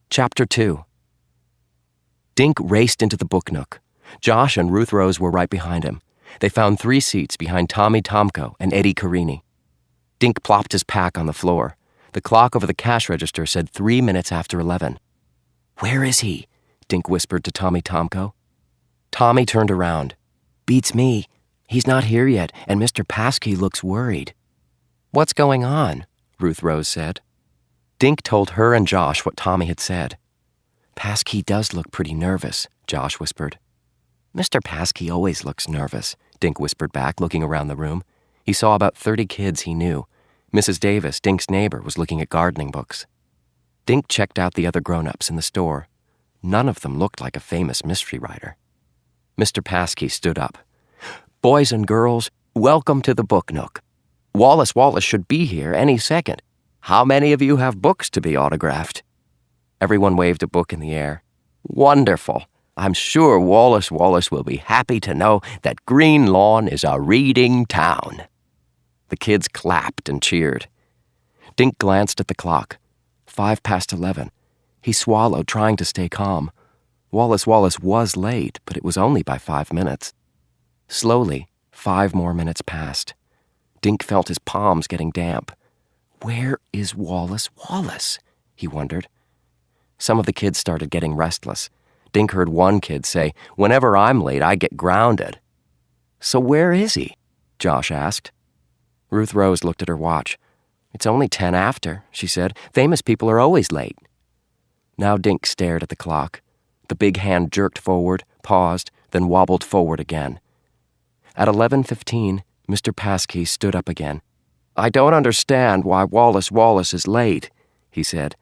Chapter 2. Dink raced into the book nook. Josh and Ruth Rose were right behind him. They found 3 seats behind Tommy Tomko and Eddie Carini. Dink plopped his pack on the floor. The clock over the cash register said 3 minutes after 11. "Where is he?" Dink whispered to Tommy Tomko. Tommy turned around. "Beats me. He's not here yet, and Mr. Paskey looks worried." "What's going on?" Ruth Rose said. Dink told her and Josh what Tommy had said. "Paskey does look pretty nervous," Josh whispered. "Mr. Paskey always looks nervous," Dink whispered back, looking around the room. He saw about 30 kids he knew. Mrs. Davis, Dink's neighbor, was looking at gardening books. Dink checked out the other grown-ups in the store. None of them looked like a famous mystery writer. Mr. Paskey stood up. "Boys and girls, welcome to the book nook. Wallace should be here any second. How many of you have books to be autographed?" Everyone waved a book in the air. "Wonderful. I'm sure Wallace will be happy to know that Green Lawn is a reading town." The kids clapped and cheered. Dink glanced at the clock. 11:05. He swallowed, trying to stay calm. Wallace was late, but it was only by 5 minutes. Slowly, 5 more minutes passed. Dink felt his palms getting damp. Where is Wallace? He wondered. Some of the kids started getting restless. Dink heard one kid say, "Whenever I'm late, I get grounded." "So where is he?" Josh asked. Ruth Rose looked at her watch. "It's only 10 after," she said. "Famous people are always late." Now Dink stared at the clock. The big hand jerked forward, paused, then wobbled forward again. At 11:15, Mr. Paskey stood up again. "I don't understand why Wallace is late," he said.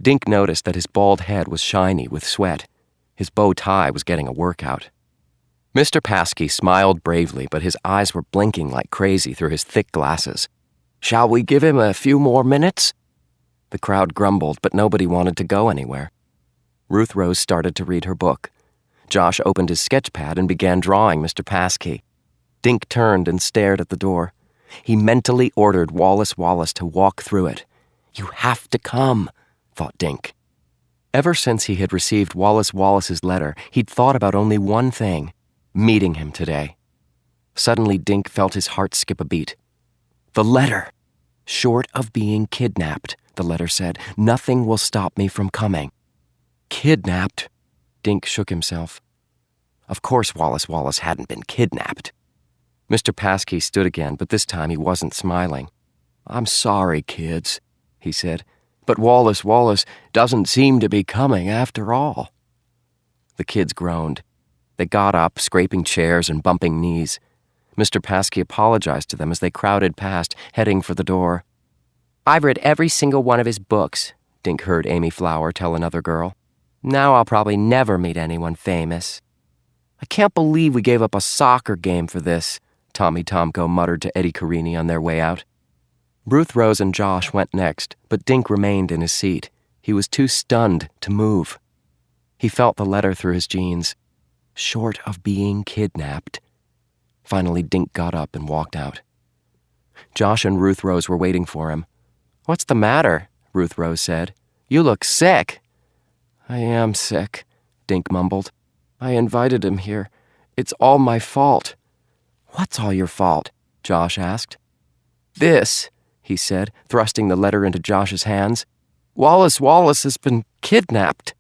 Dink noticed that his bald head was shiny with sweat. His bow tie was getting a workout. Mr. Paskey smiled bravely, but his eyes were blinking like crazy through his thick glasses. "Shall we give him a few more minutes?" The crowd grumbled, but nobody wanted to go anywhere. Ruth Rose started to read her book. Josh opened his sketch pad and began drawing Mr. Paskey. Dink turned and stared at the door. He mentally ordered Wallace to walk through it. "You have to come," thought Dink. Ever since he had received Wallace's letter, he'd thought about only one thing: meeting him today. Suddenly, Dink felt his heart skip a beat. The letter! "Short of being kidnapped," the letter said, "nothing will stop me from coming." Kidnapped? Dink shook himself. Of course Wallace hadn't been kidnapped. Mr. Paskey stood again, but this time he wasn't smiling. "I'm sorry, kids," he said, "but Wallace doesn't seem to be coming after all." The kids groaned. They got up, scraping chairs and bumping knees. Mr. Paskey apologized to them as they crowded past, heading for the door. "I've read every single one of his books," Dink heard Amy Flower tell another girl. "Now I'll probably never meet anyone famous." "I can't believe we gave up a soccer game for this," Tommy Tomko muttered to Eddie Carini on their way out. Ruth Rose and Josh went next, but Dink remained in his seat. He was too stunned to move. He felt the letter through his jeans. Short of being kidnapped. Finally, Dink got up and walked out. Josh and Ruth Rose were waiting for him. "What's the matter?" Ruth Rose said. "You look sick." "I am sick," Dink mumbled. "I invited him here. It's all my fault." "What's all your fault?" Josh asked. "This," he said, thrusting the letter into Josh's hands. Wallace has been kidnapped."